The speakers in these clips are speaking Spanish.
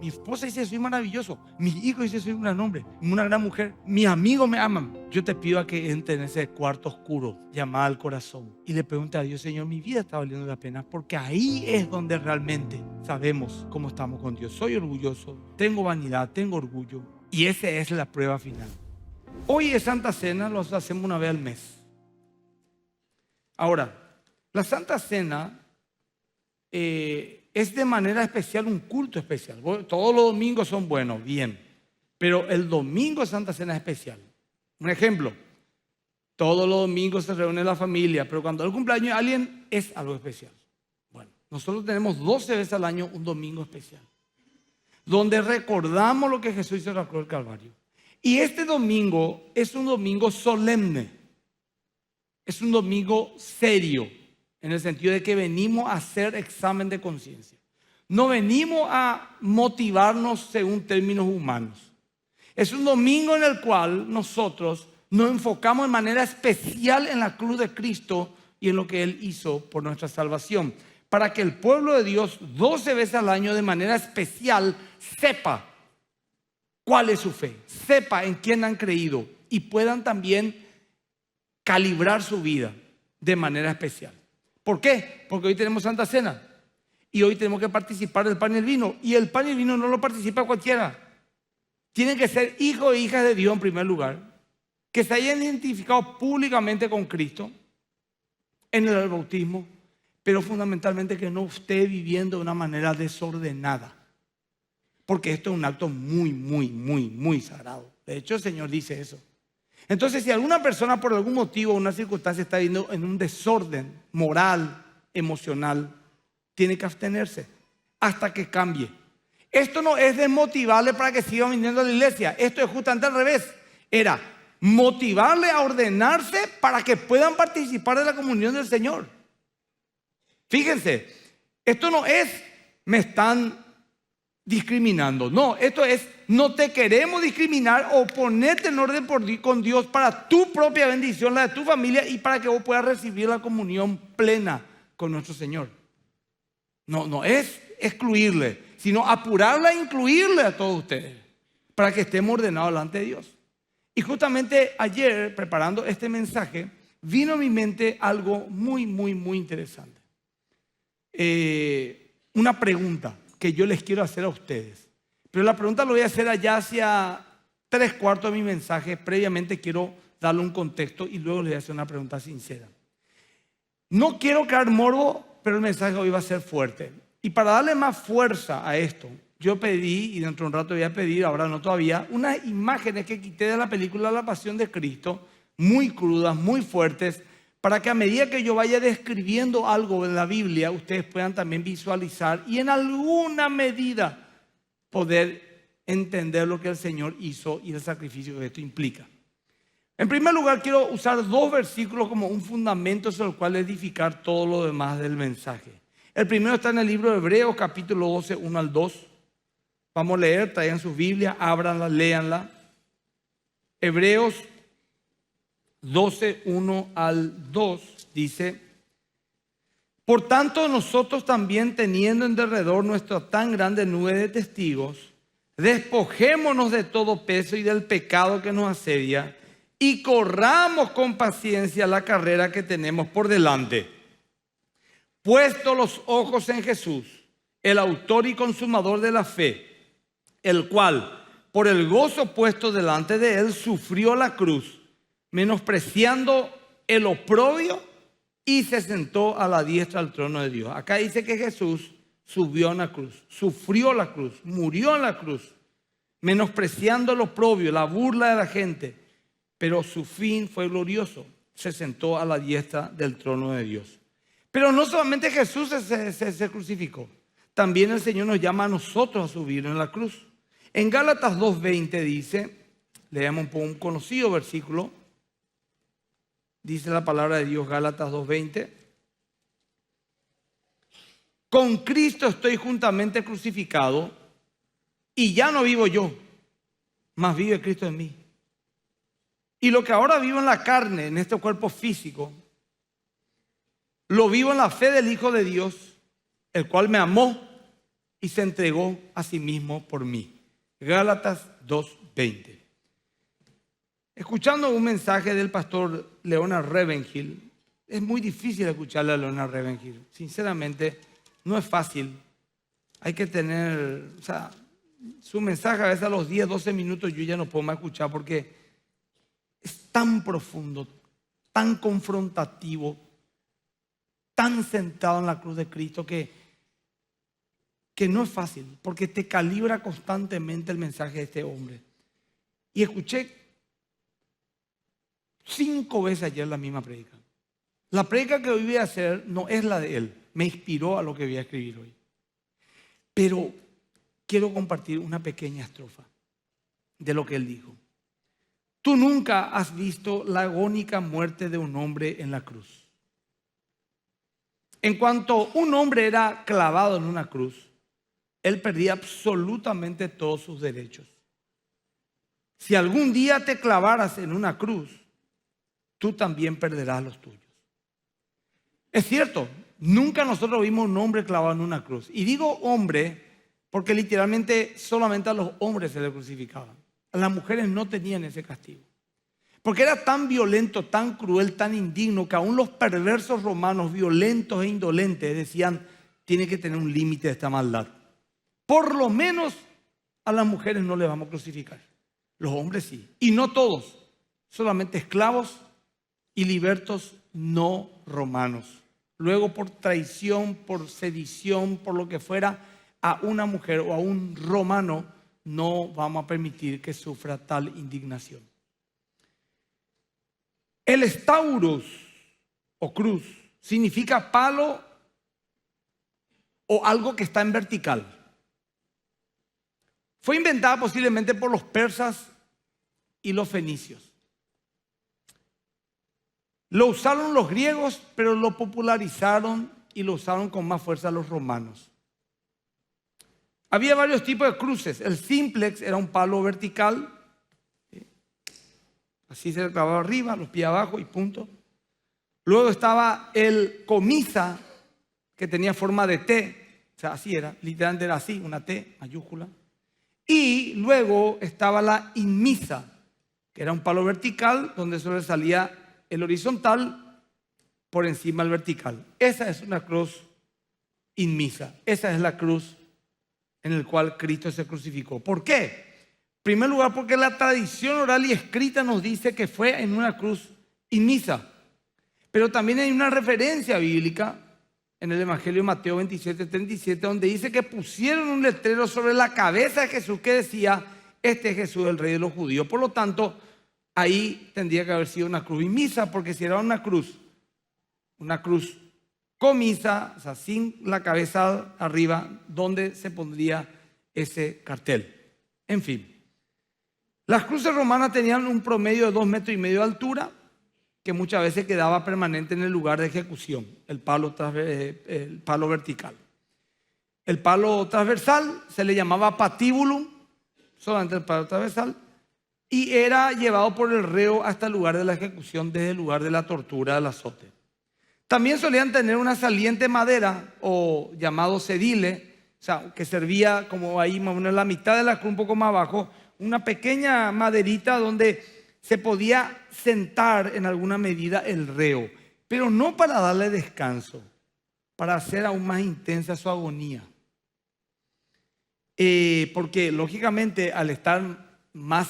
Mi esposa dice, soy maravilloso. Mis hijos dicen, soy un gran hombre, una gran mujer. Mis amigos me aman. Yo te pido a que entre en ese cuarto oscuro, llamada al corazón, y le pregunte a Dios, Señor, mi vida está valiendo la pena, porque ahí es donde realmente sabemos cómo estamos con Dios. Soy orgulloso, tengo vanidad, tengo orgullo. Y esa es la prueba final. Hoy es Santa Cena, lo hacemos una vez al mes. Ahora, la Santa Cena es de manera especial un culto especial. Todos los domingos son buenos, bien. Pero el domingo de Santa Cena es especial. Un ejemplo, todos los domingos se reúne la familia, pero cuando es el cumpleaños de alguien es algo especial. Bueno, nosotros tenemos 12 veces al año un domingo especial, donde recordamos lo que Jesús hizo en la cruz del Calvario. Y este domingo es un domingo solemne. Es un domingo serio, en el sentido de que venimos a hacer examen de conciencia. No venimos a motivarnos según términos humanos. Es un domingo en el cual nosotros nos enfocamos de manera especial en la cruz de Cristo y en lo que Él hizo por nuestra salvación, para que el pueblo de Dios 12 veces al año de manera especial sepa cuál es su fe, sepa en quién han creído y puedan también calibrar su vida de manera especial. ¿Por qué? Porque hoy tenemos Santa Cena y hoy tenemos que participar del pan y el vino, y el pan y el vino no lo participa cualquiera. Tienen que ser hijos e hijas de Dios en primer lugar, que se hayan identificado públicamente con Cristo en el bautismo, pero fundamentalmente que no esté viviendo de una manera desordenada, porque esto es un acto muy sagrado. De hecho, el Señor dice eso. Entonces, si alguna persona por algún motivo o una circunstancia está viviendo en un desorden moral, emocional, tiene que abstenerse hasta que cambie. Esto no es desmotivarle para que siga viniendo a la iglesia. Esto es justamente al revés. Era motivarle a ordenarse para que puedan participar de la comunión del Señor. Fíjense, esto no es me están discriminando. No, esto es no te queremos discriminar o ponerte en orden con Dios para tu propia bendición, la de tu familia, y para que vos puedas recibir la comunión plena con nuestro Señor. No es excluirle, sino apurarle a incluirle a todos ustedes para que estemos ordenados delante de Dios. Y justamente ayer, preparando este mensaje, vino a mi mente algo muy interesante. Una pregunta que yo les quiero hacer a ustedes. Pero la pregunta lo voy a hacer allá hacia 3/4 de mi mensaje. Previamente quiero darle un contexto y luego les voy a hacer una pregunta sincera. No quiero crear morbo, pero el mensaje hoy va a ser fuerte. Y para darle más fuerza a esto, yo pedí, y dentro de un rato voy a pedir, ahora no todavía, unas imágenes que quité de la película La Pasión de Cristo, muy crudas, muy fuertes, para que a medida que yo vaya describiendo algo en la Biblia, ustedes puedan también visualizar y en alguna medida poder entender lo que el Señor hizo y el sacrificio que esto implica. En primer lugar, quiero usar 2 versículos como un fundamento sobre el cual edificar todo lo demás del mensaje. El primero está en el libro de Hebreos, capítulo 12, 1 al 2. Vamos a leer, traigan sus Biblias, ábranla, léanla. Hebreos 12, 1 al 2 dice: por tanto, nosotros también, teniendo en derredor nuestra tan grande nube de testigos, despojémonos de todo peso y del pecado que nos asedia, y corramos con paciencia la carrera que tenemos por delante. Puesto los ojos en Jesús, el autor y consumador de la fe, el cual, por el gozo puesto delante de él, sufrió la cruz, menospreciando el oprobio, y se sentó a la diestra del trono de Dios. Acá dice que Jesús subió a la cruz, sufrió la cruz, murió en la cruz, menospreciando el oprobio, la burla de la gente, pero su fin fue glorioso. Se sentó a la diestra del trono de Dios. Pero no solamente Jesús se crucificó, también el Señor nos llama a nosotros a subir en la cruz. En Gálatas 2:20 dice, leemos un conocido versículo, dice la palabra de Dios, Gálatas 2:20. Con Cristo estoy juntamente crucificado, y ya no vivo yo, mas vive Cristo en mí. Y lo que ahora vivo en la carne, en este cuerpo físico, lo vivo en la fe del Hijo de Dios, el cual me amó y se entregó a sí mismo por mí. Gálatas 2:20. Escuchando un mensaje del pastor Leonard Ravenhill, es muy difícil escucharle a Leonard Ravenhill. Sinceramente, no es fácil. Hay que tener, su mensaje a veces a los 10, 12 minutos yo ya no puedo más escuchar porque es tan profundo, tan confrontativo, tan centrado en la cruz de Cristo que no es fácil, porque te calibra constantemente el mensaje de este hombre. Y escuché 5 veces ayer la misma prédica. La prédica que hoy voy a hacer no es la de él, me inspiró a lo que voy a escribir hoy. Pero quiero compartir una pequeña estrofa de lo que él dijo. Tú nunca has visto la agónica muerte de un hombre en la cruz. En cuanto un hombre era clavado en una cruz, él perdía absolutamente todos sus derechos. Si algún día te clavaras en una cruz, tú también perderás los tuyos. Es cierto, nunca nosotros vimos un hombre clavado en una cruz. Y digo hombre porque literalmente solamente a los hombres se les crucificaban. A las mujeres no tenían ese castigo. Porque era tan violento, tan cruel, tan indigno que aún los perversos romanos, violentos e indolentes, decían, tiene que tener un límite de esta maldad. Por lo menos a las mujeres no les vamos a crucificar. Los hombres sí. Y no todos, solamente esclavos y libertos no romanos. Luego por traición, por sedición, por lo que fuera, a una mujer o a un romano no vamos a permitir que sufra tal indignación. El stauros o cruz significa palo o algo que está en vertical. Fue inventada posiblemente por los persas y los fenicios. Lo usaron los griegos, pero lo popularizaron y lo usaron con más fuerza los romanos. Había varios tipos de cruces. El simplex era un palo vertical. Así se le clavaba arriba, los pies abajo y punto. Luego estaba el comisa, que tenía forma de T. O sea, así era. Literalmente era así, una T mayúscula. Y luego estaba la inmisa, que era un palo vertical donde sobresalía el horizontal por encima del vertical. Esa es una cruz inmisa. Esa es la cruz en la cual Cristo se crucificó. ¿Por qué? En primer lugar, porque la tradición oral y escrita nos dice que fue en una cruz inmisa. Pero también hay una referencia bíblica en el Evangelio de Mateo 27:37, donde dice que pusieron un letrero sobre la cabeza de Jesús que decía, este es Jesús, el Rey de los judíos. Por lo tanto, ahí tendría que haber sido una cruz inmisa, porque si era una cruz comisa, o sea, sin la cabeza arriba, ¿dónde se pondría ese cartel? En fin, las cruces romanas tenían un promedio de 2,5 metros de altura, que muchas veces quedaba permanente en el lugar de ejecución, el palo vertical. El palo transversal se le llamaba patibulum, solamente el palo transversal, y era llevado por el reo hasta el lugar de la ejecución, desde el lugar de la tortura, del azote. También solían tener una saliente madera o llamado sedile, o sea, que servía como ahí más o menos en la mitad de la cruz, un poco más abajo, una pequeña maderita donde se podía sentar en alguna medida el reo, pero no para darle descanso, para hacer aún más intensa su agonía. Porque lógicamente al estar más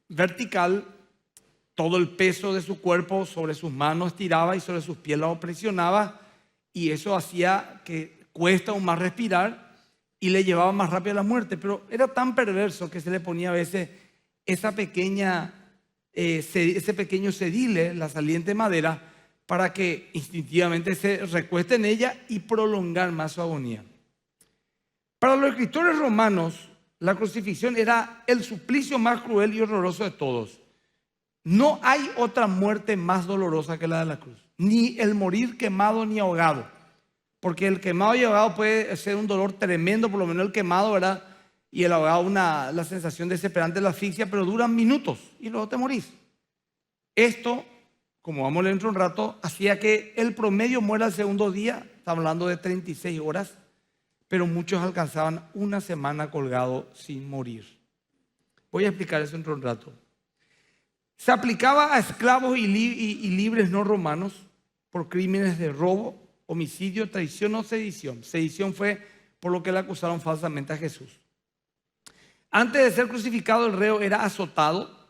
vertical, todo el peso de su cuerpo sobre sus manos tiraba y sobre sus pies lo presionaba, y eso hacía que cuesta aún más respirar y le llevaba más rápido a la muerte. Pero era tan perverso que se le ponía a veces ese pequeño sedile, la saliente de madera, para que instintivamente se recueste en ella y prolongar más su agonía. Para los escritores romanos, la crucifixión era el suplicio más cruel y horroroso de todos. No hay otra muerte más dolorosa que la de la cruz. Ni el morir quemado ni ahogado. Porque el quemado y ahogado puede ser un dolor tremendo, por lo menos el quemado, ¿verdad? Y el ahogado la sensación desesperante de la asfixia, pero duran minutos y luego te morís. Esto, como vamos a leer dentro de un rato, hacía que el promedio muera al segundo día. Estamos hablando de 36 horas. pero muchos alcanzaban una semana colgado sin morir. Voy a explicar eso dentro de un rato. Se aplicaba a esclavos y libres no romanos por crímenes de robo, homicidio, traición o sedición. Sedición fue por lo que le acusaron falsamente a Jesús. Antes de ser crucificado, el reo era azotado.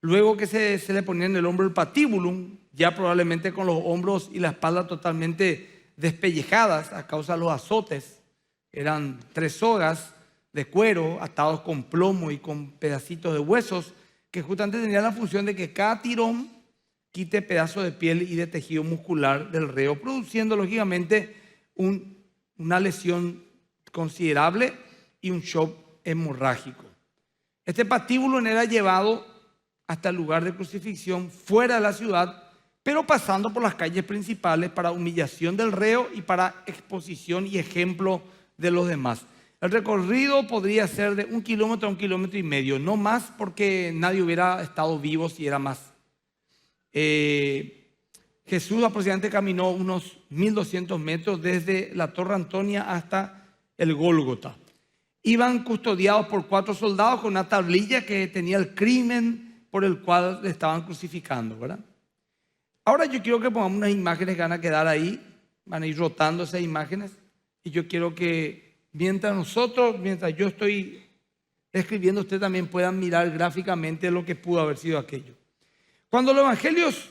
Luego que se le ponía en el hombro el patíbulum, ya probablemente con los hombros y la espalda totalmente despellejadas a causa de los azotes. Eran 3 sogas de cuero atados con plomo y con pedacitos de huesos que justamente tenían la función de que cada tirón quite pedazos de piel y de tejido muscular del reo, produciendo lógicamente una lesión considerable y un shock hemorrágico. Este patíbulo era llevado hasta el lugar de crucifixión fuera de la ciudad, pero pasando por las calles principales para humillación del reo y para exposición y ejemplo de los demás. El recorrido podría ser de 1 kilómetro a 1,5 kilómetros, no más, porque nadie hubiera estado vivo si era más. Jesús aproximadamente caminó unos 1.200 metros desde la Torre Antonia hasta el Gólgota. Iban custodiados por 4 soldados con una tablilla que tenía el crimen por el cual le estaban crucificando, ¿verdad? Ahora yo quiero que pongamos unas imágenes que van a quedar ahí, van a ir rotando esas imágenes, y yo quiero que mientras yo estoy escribiendo, ustedes también puedan mirar gráficamente lo que pudo haber sido aquello. Cuando los evangelios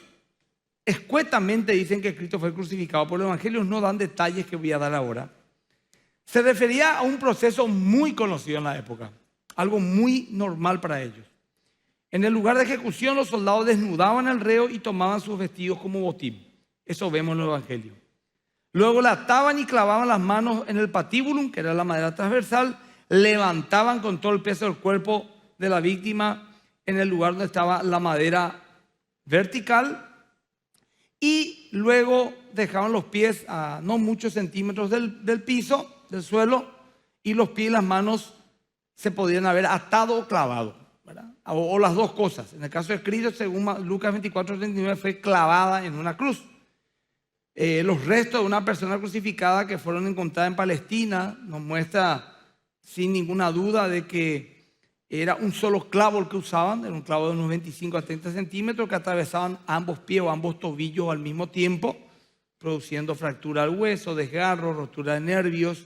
escuetamente dicen que Cristo fue crucificado, por los evangelios no dan detalles que voy a dar ahora. Se refería a un proceso muy conocido en la época, algo muy normal para ellos. En el lugar de ejecución, los soldados desnudaban al reo y tomaban sus vestidos como botín. Eso vemos en los evangelios. Luego le ataban y clavaban las manos en el patíbulum, que era la madera transversal, levantaban con todo el peso del cuerpo de la víctima en el lugar donde estaba la madera vertical, y luego dejaban los pies a no muchos centímetros del piso, del suelo, y los pies y las manos se podían haber atado o clavado, ¿verdad? O las dos cosas. En el caso de Cristo, según Lucas 24:39, fue clavada en una cruz. Los restos de una persona crucificada que fueron encontradas en Palestina nos muestra sin ninguna duda de que era un solo clavo el que usaban, era un clavo de unos 25 a 30 centímetros que atravesaban ambos pies o ambos tobillos al mismo tiempo, produciendo fractura al hueso, desgarro, rotura de nervios,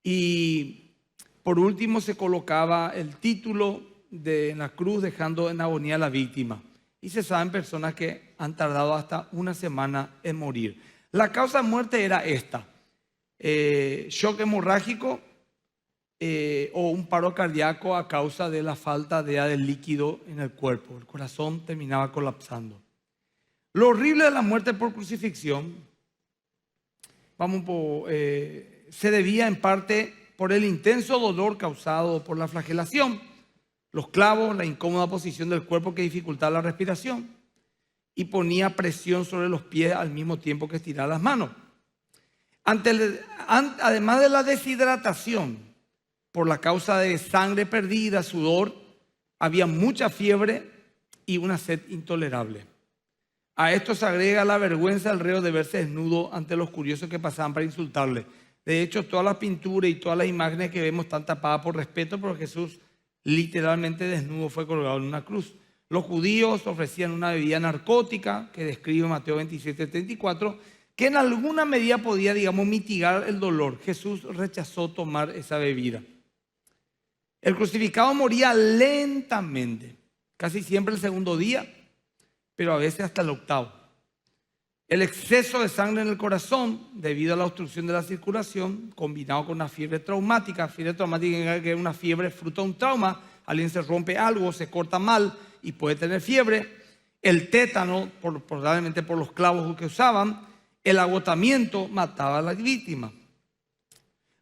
y por último se colocaba el título en la cruz, dejando en agonía a la víctima. Y se saben personas que han tardado hasta una semana en morir. La causa de muerte era esta: shock hemorrágico o un paro cardíaco a causa de la falta de líquido en el cuerpo. El corazón terminaba colapsando. Lo horrible de la muerte por crucifixión se debía en parte por el intenso dolor causado por la flagelación, los clavos, la incómoda posición del cuerpo que dificultaba la respiración y ponía presión sobre los pies al mismo tiempo que estiraba las manos. Además de la deshidratación por la causa de sangre perdida, sudor, había mucha fiebre y una sed intolerable. A esto se agrega la vergüenza del reo de verse desnudo ante los curiosos que pasaban para insultarle. De hecho, todas las pinturas y todas las imágenes que vemos están tapadas por respeto, porque Jesús literalmente desnudo fue colgado en una cruz. Los judíos ofrecían una bebida narcótica que describe Mateo 27:34, que en alguna medida podía, mitigar el dolor. Jesús rechazó tomar esa bebida. El crucificado moría lentamente, casi siempre el segundo día, pero a veces hasta el 8º. El exceso de sangre en el corazón, debido a la obstrucción de la circulación, combinado con una fiebre traumática que es una fiebre fruto de un trauma. Alguien se rompe algo, se corta mal y puede tener fiebre. El tétano, probablemente por los clavos que usaban. El agotamiento mataba a la víctima.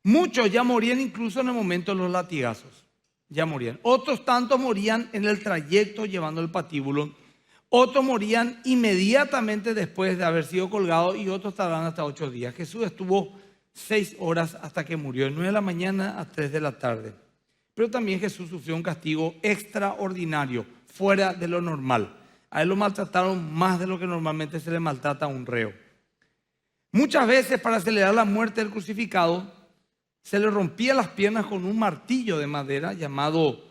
Muchos ya morían incluso en el momento de los latigazos. Ya morían. Otros tantos morían en el trayecto llevando el patíbulo. Otros morían inmediatamente después de haber sido colgados y otros tardaron hasta 8 días. Jesús estuvo 6 horas hasta que murió, de 9 de la mañana a 3 de la tarde. Pero también Jesús sufrió un castigo extraordinario, fuera de lo normal. A él lo maltrataron más de lo que normalmente se le maltrata a un reo. Muchas veces, para acelerar la muerte del crucificado, se le rompía las piernas con un martillo de madera llamado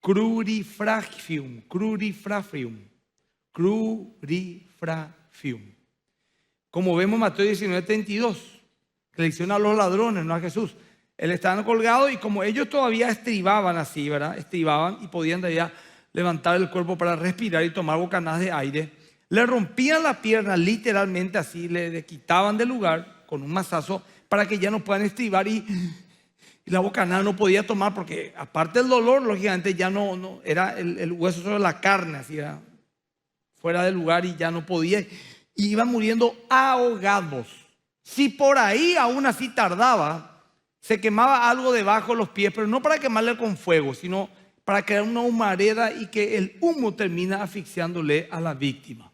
crurifragium. Como vemos en Mateo 19:32, que le hicieron a los ladrones, no a Jesús. Él estaba colgado y como ellos todavía estribaban así, ¿verdad? Estribaban y podían todavía levantar el cuerpo para respirar y tomar bocanadas de aire. Le rompían la pierna literalmente así, le quitaban del lugar con un mazazo para que ya no puedan estribar y la bocanada no podía tomar porque aparte del dolor, lógicamente ya no era el hueso sobre la carne, así era fuera del lugar y ya no podía. Y iban muriendo ahogados. Si por ahí aún así tardaba, se quemaba algo debajo de los pies, pero no para quemarle con fuego, sino para crear una humareda y que el humo termina asfixiándole a la víctima.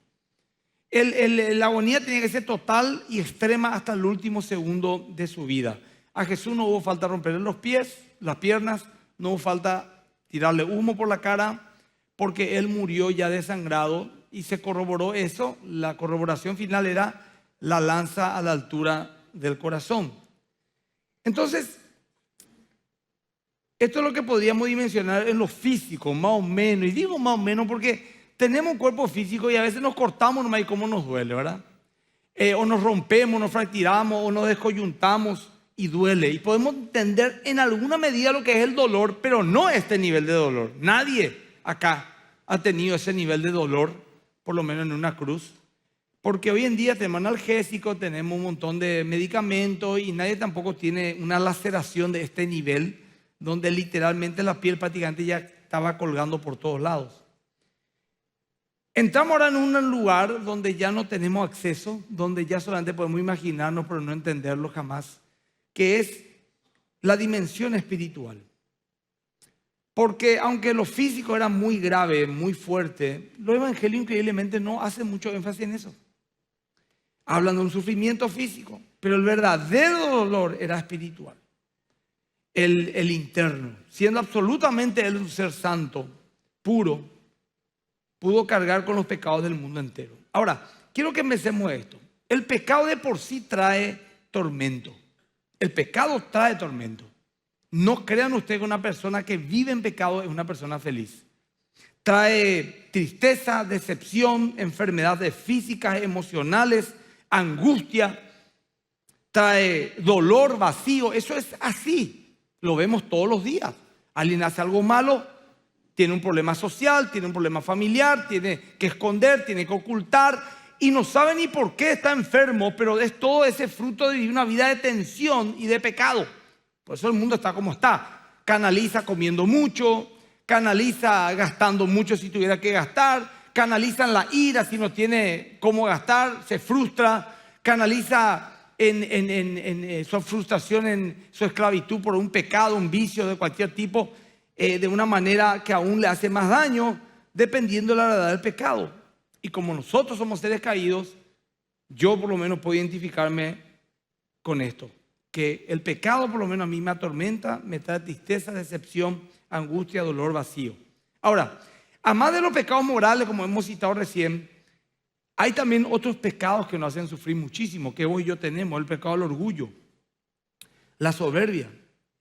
La agonía tenía que ser total y extrema hasta el último segundo de su vida. A Jesús no hubo falta romperle los pies, las piernas, no hubo falta tirarle humo por la cara, porque él murió ya desangrado y se corroboró eso. La corroboración final era la lanza a la altura del corazón. Entonces, esto es lo que podríamos dimensionar en lo físico, más o menos. Y digo más o menos porque tenemos un cuerpo físico y a veces nos cortamos nomás y cómo nos duele, ¿verdad? O nos rompemos, nos fracturamos o nos descoyuntamos y duele. Y podemos entender en alguna medida lo que es el dolor, pero no este nivel de dolor. Nadie acá ha tenido ese nivel de dolor, por lo menos en una cruz. Porque hoy en día tenemos analgésicos, tenemos un montón de medicamentos y nadie tampoco tiene una laceración de este nivel donde literalmente la piel prácticamente ya estaba colgando por todos lados. Entramos ahora en un lugar donde ya no tenemos acceso, donde ya solamente podemos imaginarnos pero no entenderlo jamás, que es la dimensión espiritual. Porque aunque lo físico era muy grave, muy fuerte, los evangelios increíblemente no hacen mucho énfasis en eso. Hablan de un sufrimiento físico, pero el verdadero dolor era espiritual. El interno, siendo absolutamente él un ser santo, puro, pudo cargar con los pecados del mundo entero. Ahora, quiero que empecemos esto. El pecado de por sí trae tormento. El pecado trae tormento. No crean ustedes que una persona que vive en pecado es una persona feliz. Trae tristeza, decepción, enfermedades físicas, emocionales, angustia, trae dolor, vacío. Eso es así. Lo vemos todos los días. Alguien hace algo malo, tiene un problema social, tiene un problema familiar, tiene que esconder, tiene que ocultar y no sabe ni por qué está enfermo, pero es todo ese fruto de una vida de tensión y de pecado. Por eso el mundo está como está. Canaliza comiendo mucho, canaliza gastando mucho si tuviera que gastar, canaliza en la ira si no tiene cómo gastar, se frustra, canaliza en su frustración, en su esclavitud por un pecado, un vicio de cualquier tipo, de una manera que aún le hace más daño, dependiendo de la verdad del pecado. Y como nosotros somos seres caídos, yo por lo menos puedo identificarme con esto, que el pecado por lo menos a mí me atormenta, me trae tristeza, decepción, angustia, dolor, vacío. Ahora, además de los pecados morales, como hemos citado recién, hay también otros pecados que nos hacen sufrir muchísimo, que hoy yo tenemos: el pecado del orgullo, la soberbia,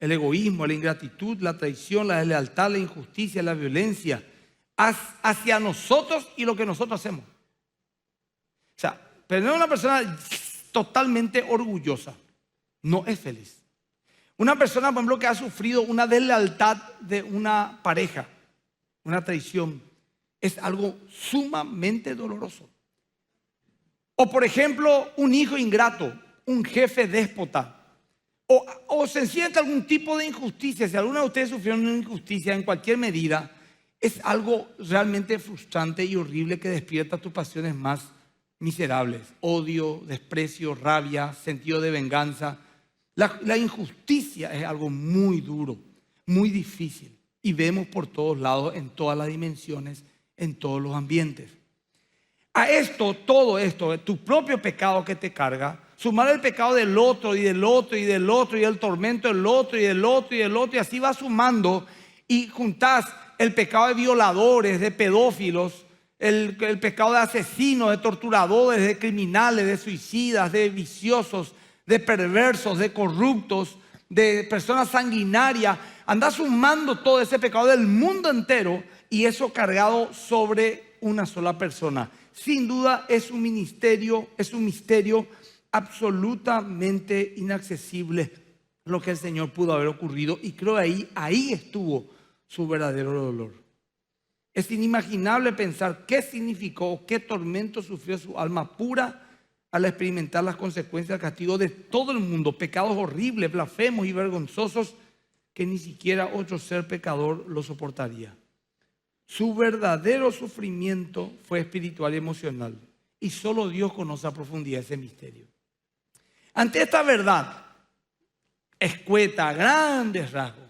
el egoísmo, la ingratitud, la traición, la deslealtad, la injusticia, la violencia hacia nosotros y lo que nosotros hacemos. O sea, pero una persona totalmente orgullosa no es feliz. Una persona, por ejemplo, que ha sufrido una deslealtad de una pareja, una traición, es algo sumamente doloroso. O por ejemplo, un hijo ingrato, un jefe déspota, o sencillamente algún tipo de injusticia. Si alguno de ustedes sufrió una injusticia en cualquier medida, es algo realmente frustrante y horrible que despierta tus pasiones más miserables: odio, desprecio, rabia, sentido de venganza. La injusticia es algo muy duro, muy difícil, y vemos por todos lados, en todas las dimensiones, en todos los ambientes. A esto, todo esto, tu propio pecado que te carga, sumar el pecado del otro y del otro y del otro y el tormento del otro y del otro y del otro, y así va sumando, y juntás el pecado de violadores, de pedófilos, el pecado de asesinos, de torturadores, de criminales, de suicidas, de viciosos, de perversos, de corruptos, de personas sanguinarias. Anda sumando todo ese pecado del mundo entero y eso cargado sobre una sola persona. Sin duda es un misterio absolutamente inaccesible lo que el Señor pudo haber ocurrido, y creo ahí estuvo su verdadero dolor. Es inimaginable pensar qué significó o qué tormento sufrió su alma pura al experimentar las consecuencias del castigo de todo el mundo, pecados horribles, blasfemos y vergonzosos que ni siquiera otro ser pecador lo soportaría. Su verdadero sufrimiento fue espiritual y emocional, y solo Dios conoce a profundidad ese misterio. Ante esta verdad escueta a grandes rasgos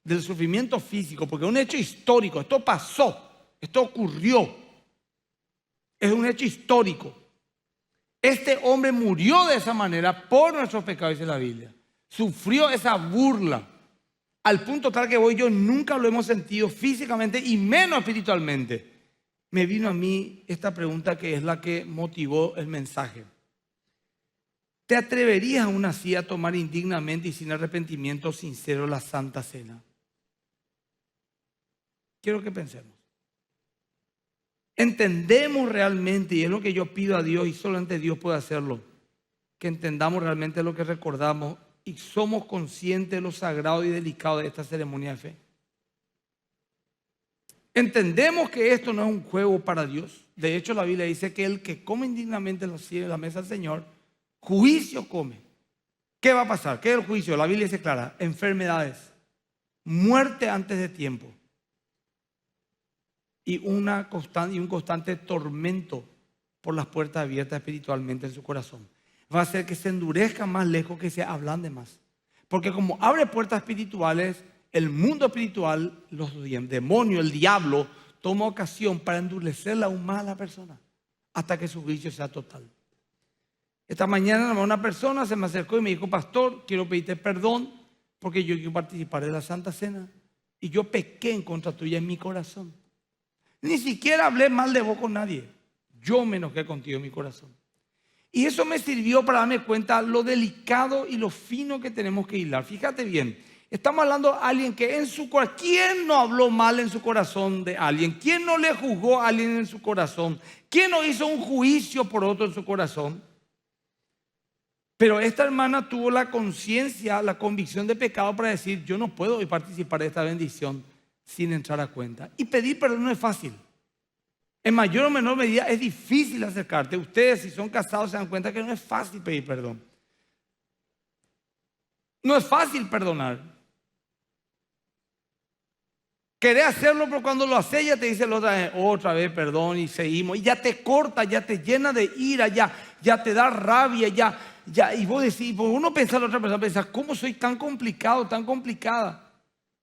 del sufrimiento físico, porque es un hecho histórico, esto pasó, esto ocurrió, es un hecho histórico. Este hombre murió de esa manera por nuestros pecados, dice la Biblia. Sufrió esa burla, al punto tal que hoy yo nunca lo hemos sentido físicamente y menos espiritualmente. Me vino a mí esta pregunta que es la que motivó el mensaje. ¿Te atreverías aún así a tomar indignamente y sin arrepentimiento sincero la Santa Cena? Quiero que pensemos. Entendemos realmente, y es lo que yo pido a Dios y solamente Dios puede hacerlo, que entendamos realmente lo que recordamos y somos conscientes de lo sagrado y delicado de esta ceremonia de fe. Entendemos que esto no es un juego para Dios. De hecho, la Biblia dice que el que come indignamente en la mesa del Señor, juicio come. ¿Qué va a pasar? ¿Qué es el juicio? La Biblia dice clara: enfermedades, muerte antes de tiempo y un constante tormento por las puertas abiertas espiritualmente en su corazón. Va a hacer que se endurezca más lejos, que se ablande más. Porque como abre puertas espirituales, el mundo espiritual, los demonios, el diablo, toma ocasión para endurecerla aún más a la persona hasta que su juicio sea total. Esta mañana una persona se me acercó y me dijo: pastor, quiero pedirte perdón porque yo quiero participar de la Santa Cena y yo pequé en contra tuya en mi corazón. Ni siquiera hablé mal de vos con nadie. Yo me enojé contigo en mi corazón. Y eso me sirvió para darme cuenta lo delicado y lo fino que tenemos que hilar. Fíjate bien, estamos hablando de alguien que en su corazón, ¿quién no habló mal en su corazón de alguien? ¿Quién no le juzgó a alguien en su corazón? ¿Quién no hizo un juicio por otro en su corazón? Pero esta hermana tuvo la conciencia, la convicción de pecado para decir: yo no puedo participar de esta bendición sin entrar a cuenta. Y pedir perdón no es fácil. En mayor o menor medida es difícil acercarte. Ustedes, si son casados, se dan cuenta que no es fácil pedir perdón. No es fácil perdonar. Querés hacerlo, pero cuando lo haces ya te dice otra vez perdón, y seguimos. Y ya te corta, ya te llena de ira, ya te da rabia, y vos decís, por uno pensar, la otra persona piensa: ¿cómo soy tan complicado, tan complicada?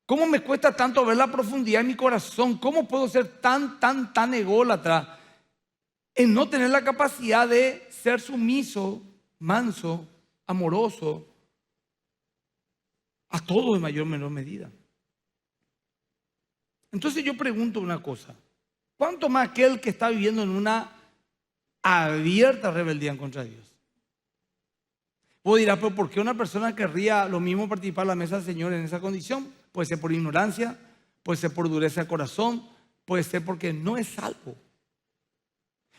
¿Cómo me cuesta tanto ver la profundidad de mi corazón? ¿Cómo puedo ser tan ególatra en no tener la capacidad de ser sumiso, manso, amoroso a todo en mayor o menor medida? Entonces yo pregunto una cosa: ¿cuánto más aquel que está viviendo en una abierta rebeldía en contra de Dios? Vos dirás: pero ¿por qué una persona querría lo mismo participar en la mesa del Señor en esa condición? Puede ser por ignorancia, puede ser por dureza de corazón, puede ser porque no es salvo.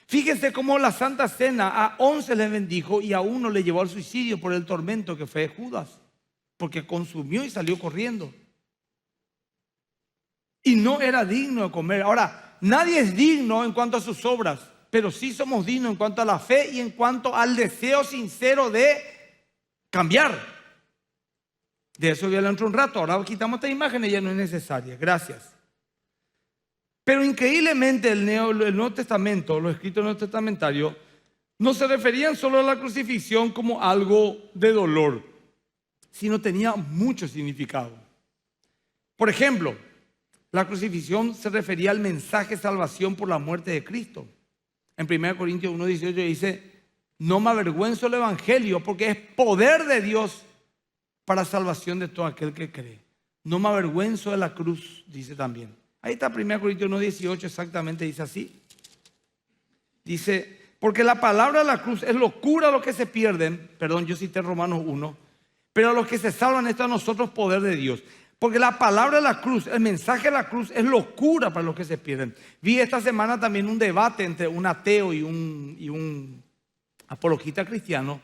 Fíjense cómo la Santa Cena a 11 les bendijo y a uno le llevó al suicidio por el tormento, que fue Judas, porque consumió y salió corriendo. Y no era digno de comer. Ahora, nadie es digno en cuanto a sus obras, pero sí somos dignos en cuanto a la fe y en cuanto al deseo sincero de cambiar. De eso voy a hablar dentro de un rato. Ahora quitamos esta imagen y ya no es necesaria. Gracias. Pero increíblemente el Nuevo Testamento, los escritos nuevo testamentario, no se referían solo a la crucifixión como algo de dolor, sino tenía mucho significado. Por ejemplo, la crucifixión se refería al mensaje de salvación por la muerte de Cristo. En 1 Corintios 1:18 dice: no me avergüenzo del evangelio, porque es poder de Dios para salvación de todo aquel que cree. No me avergüenzo de la cruz, dice también. Ahí está 1 Corintios 1:18, exactamente dice así. Dice: porque la palabra de la cruz es locura a los que se pierden. Perdón, yo cité Romanos 1. Pero a los que se salvan, esto a nosotros poder de Dios. Porque la palabra de la cruz, el mensaje de la cruz es locura para los que se pierden. Vi esta semana también un debate entre un ateo y un apologista cristiano.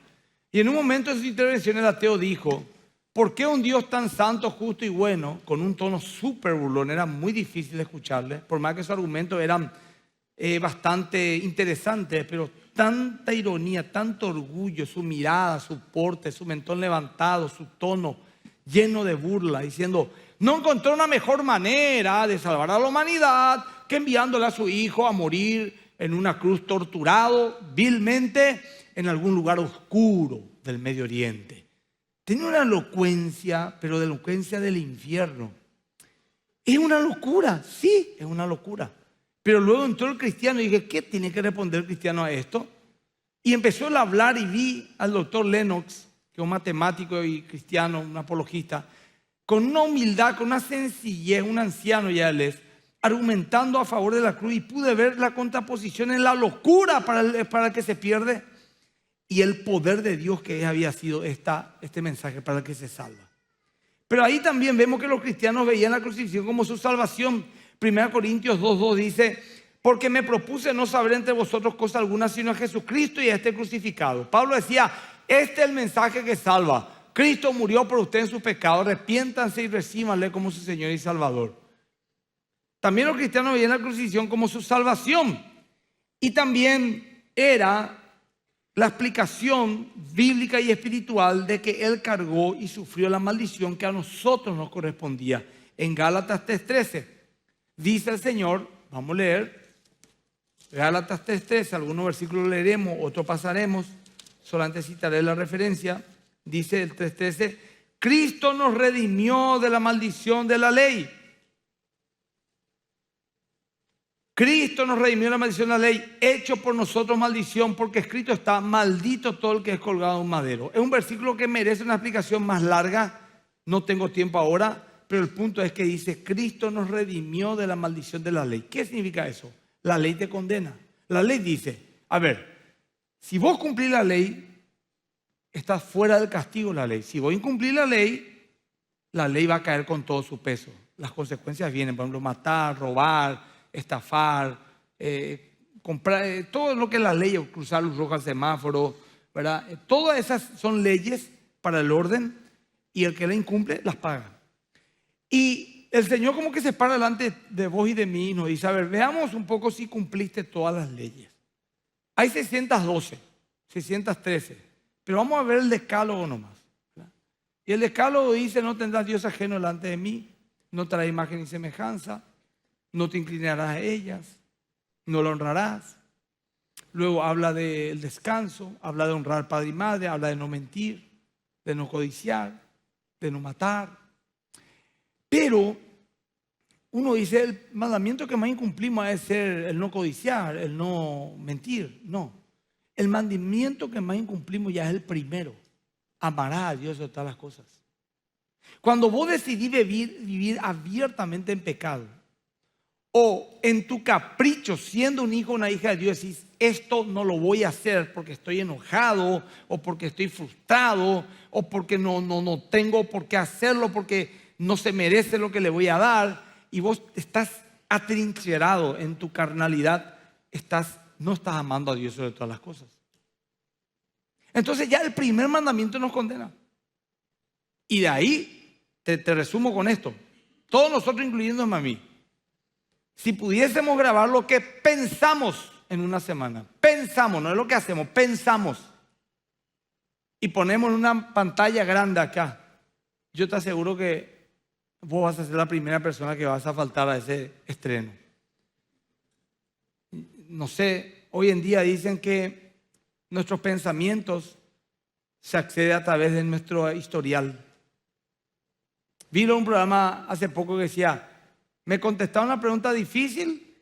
Y en un momento de su intervención el ateo dijo: ¿por qué un Dios tan santo, justo y bueno, con un tono súper burlón? Era muy difícil de escucharle, por más que sus argumentos eran bastante interesantes, pero tanta ironía, tanto orgullo, su mirada, su porte, su mentón levantado, su tono lleno de burla, diciendo: no encontró una mejor manera de salvar a la humanidad que enviándole a su hijo a morir en una cruz, torturado vilmente en algún lugar oscuro del Medio Oriente. Tenía una elocuencia, pero de elocuencia del infierno. Es una locura, sí, es una locura. Pero luego entró el cristiano y dije: ¿qué tiene que responder el cristiano a esto? Y empezó a hablar y vi al doctor Lennox, que es un matemático y cristiano, un apologista, con una humildad, con una sencillez, un anciano ya él es, argumentando a favor de la cruz, y pude ver la contraposición en la locura para el que se pierde y el poder de Dios que había sido este mensaje para el que se salva. Pero ahí también vemos que los cristianos veían la crucifixión como su salvación. 1 Corintios 2:2 dice: porque me propuse no saber entre vosotros cosa alguna sino a Jesucristo y a este crucificado. Pablo decía: este es el mensaje que salva. Cristo murió por ustedes en sus pecados, arrepiéntanse y recíbanle como su Señor y Salvador. También los cristianos veían la crucifixión como su salvación. Y también era la explicación bíblica y espiritual de que Él cargó y sufrió la maldición que a nosotros nos correspondía. En Gálatas 3:13 dice el Señor, vamos a leer, Gálatas 3:13, algunos versículos leeremos, otros pasaremos, solamente citaré la referencia. Dice el 3:13: Cristo nos redimió de la maldición de la ley. Cristo nos redimió de la maldición de la ley, hecho por nosotros maldición, porque escrito está: maldito todo el que es colgado en un madero. Es un versículo que merece una explicación más larga, no tengo tiempo ahora, pero el punto es que dice: Cristo nos redimió de la maldición de la ley. ¿Qué significa eso? La ley te condena. La ley dice: a ver, si vos cumplís la ley, estás fuera del castigo de la ley. Si vos incumplís la ley va a caer con todo su peso. Las consecuencias vienen, por ejemplo, matar, robar, estafar, comprar, todo lo que es la ley, cruzar luz roja al semáforo, ¿verdad? Todas esas son leyes para el orden, y el que la incumple las paga. Y el Señor como que se para delante de vos y de mí y nos dice: a ver, veamos un poco si cumpliste todas las leyes. Hay 612, 613, pero vamos a ver el decálogo nomás, ¿verdad? Y el decálogo dice: no tendrás Dios ajeno delante de mí, no traerás imagen ni semejanza, no te inclinarás a ellas, no lo honrarás. Luego habla del descanso, habla de honrar padre y madre, habla de no mentir, de no codiciar, de no matar. Pero uno dice: el mandamiento que más incumplimos es el no codiciar, el no mentir. No, el mandamiento que más incumplimos ya es el primero: amarás a Dios sobre todas las cosas. Cuando vos decidís vivir abiertamente en pecado, o en tu capricho, siendo un hijo o una hija de Dios, decís: esto no lo voy a hacer porque estoy enojado, o porque estoy frustrado, o porque no tengo por qué hacerlo, porque no se merece lo que le voy a dar, y vos estás atrincherado en tu carnalidad, no estás amando a Dios sobre todas las cosas. Entonces ya el primer mandamiento nos condena. Y de ahí, te resumo con esto, todos nosotros, incluyéndome a mí, si pudiésemos grabar lo que pensamos en una semana, pensamos, no es lo que hacemos, pensamos, y ponemos en una pantalla grande acá, yo te aseguro que vos vas a ser la primera persona que vas a faltar a ese estreno. No sé, hoy en día dicen que nuestros pensamientos se accede a través de nuestro historial. Vi un programa hace poco que decía: ¿me contestaron una pregunta difícil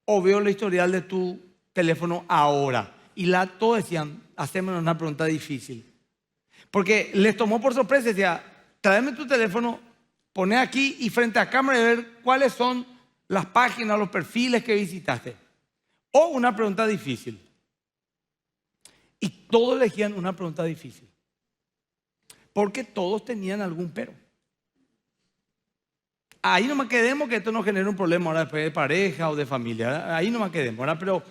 o veo el historial de tu teléfono ahora? Y todos decían: hacemos una pregunta difícil. Porque les tomó por sorpresa, decía: tráeme tu teléfono, poné aquí y frente a cámara y ver cuáles son las páginas, los perfiles que visitaste. O una pregunta difícil. Y todos elegían una pregunta difícil. porque todos tenían algún pero. Ahí no me quedemos, que esto nos genera un problema ahora después de pareja o de familia, ¿verdad? Ahí no me quedemos, ¿verdad?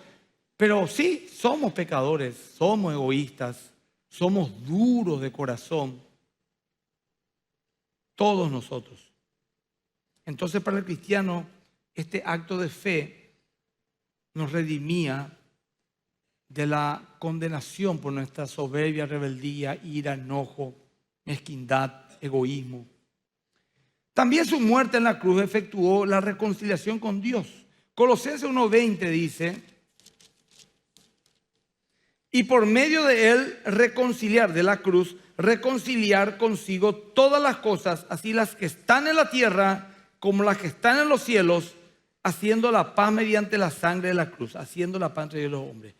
Pero sí, somos pecadores, somos egoístas, somos duros de corazón, todos nosotros. Entonces, para el cristiano, este acto de fe nos redimía de la condenación por nuestra soberbia, rebeldía, ira, enojo, mezquindad, egoísmo. También su muerte en la cruz efectuó la reconciliación con Dios. Colosenses 1:20 dice: y por medio de él reconciliar, de la cruz, reconciliar consigo todas las cosas, así las que están en la tierra como las que están en los cielos, haciendo la paz mediante la sangre de la cruz, haciendo la paz entre los hombres.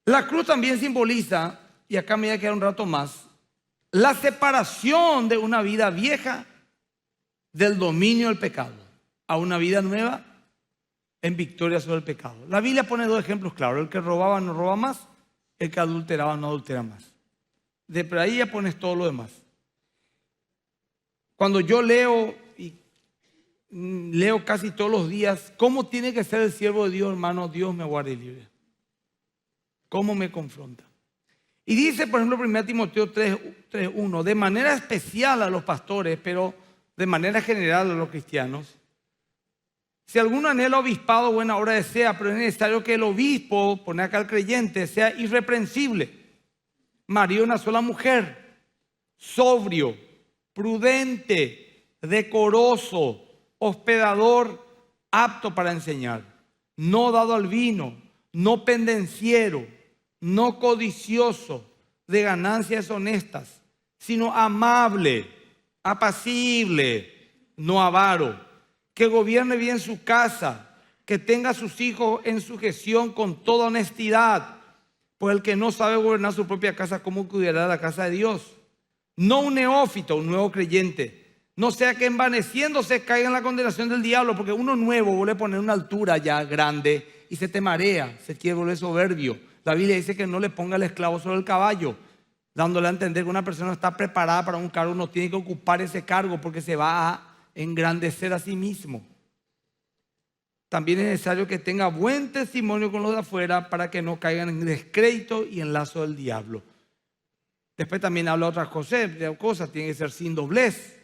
La cruz también simboliza, y acá me voy a quedar un rato más, la separación de una vida vieja del dominio del pecado a una vida nueva en victoria sobre el pecado. La Biblia pone dos ejemplos claros: el que robaba no roba más, el que adulteraba no adultera más. De por ahí ya pones todo lo demás. Cuando yo leo, y leo casi todos los días, ¿cómo tiene que ser el siervo de Dios, hermano? Dios me guarde y libre. ¿Cómo me confronta? Y dice, por ejemplo, 1 Timoteo 3:1, de manera especial a los pastores, pero de manera general a los cristianos: si alguno anhela obispado, buena obra desea, pero es necesario que el obispo, pone acá al creyente, sea irreprensible, marido de una sola mujer, sobrio, prudente, decoroso, hospedador, apto para enseñar, no dado al vino, no pendenciero, no codicioso de ganancias honestas, sino amable, apacible, no avaro, que gobierne bien su casa, que tenga a sus hijos en sujeción con toda honestidad, pues el que no sabe gobernar su propia casa, ¿cómo cuidará la casa de Dios? No un neófito, un nuevo creyente, no sea que envaneciéndose caiga en la condenación del diablo, porque uno nuevo vuelve a poner una altura ya grande y se te marea, se quiere volver soberbio. La Biblia dice que no le ponga el esclavo sobre el caballo, dándole a entender que una persona está preparada para un cargo, no tiene que ocupar ese cargo porque se va a engrandecer a sí mismo. También es necesario que tenga buen testimonio con los de afuera para que no caigan en descrédito y en lazo del diablo. Después también habla otras cosas, tiene que ser sin doblez.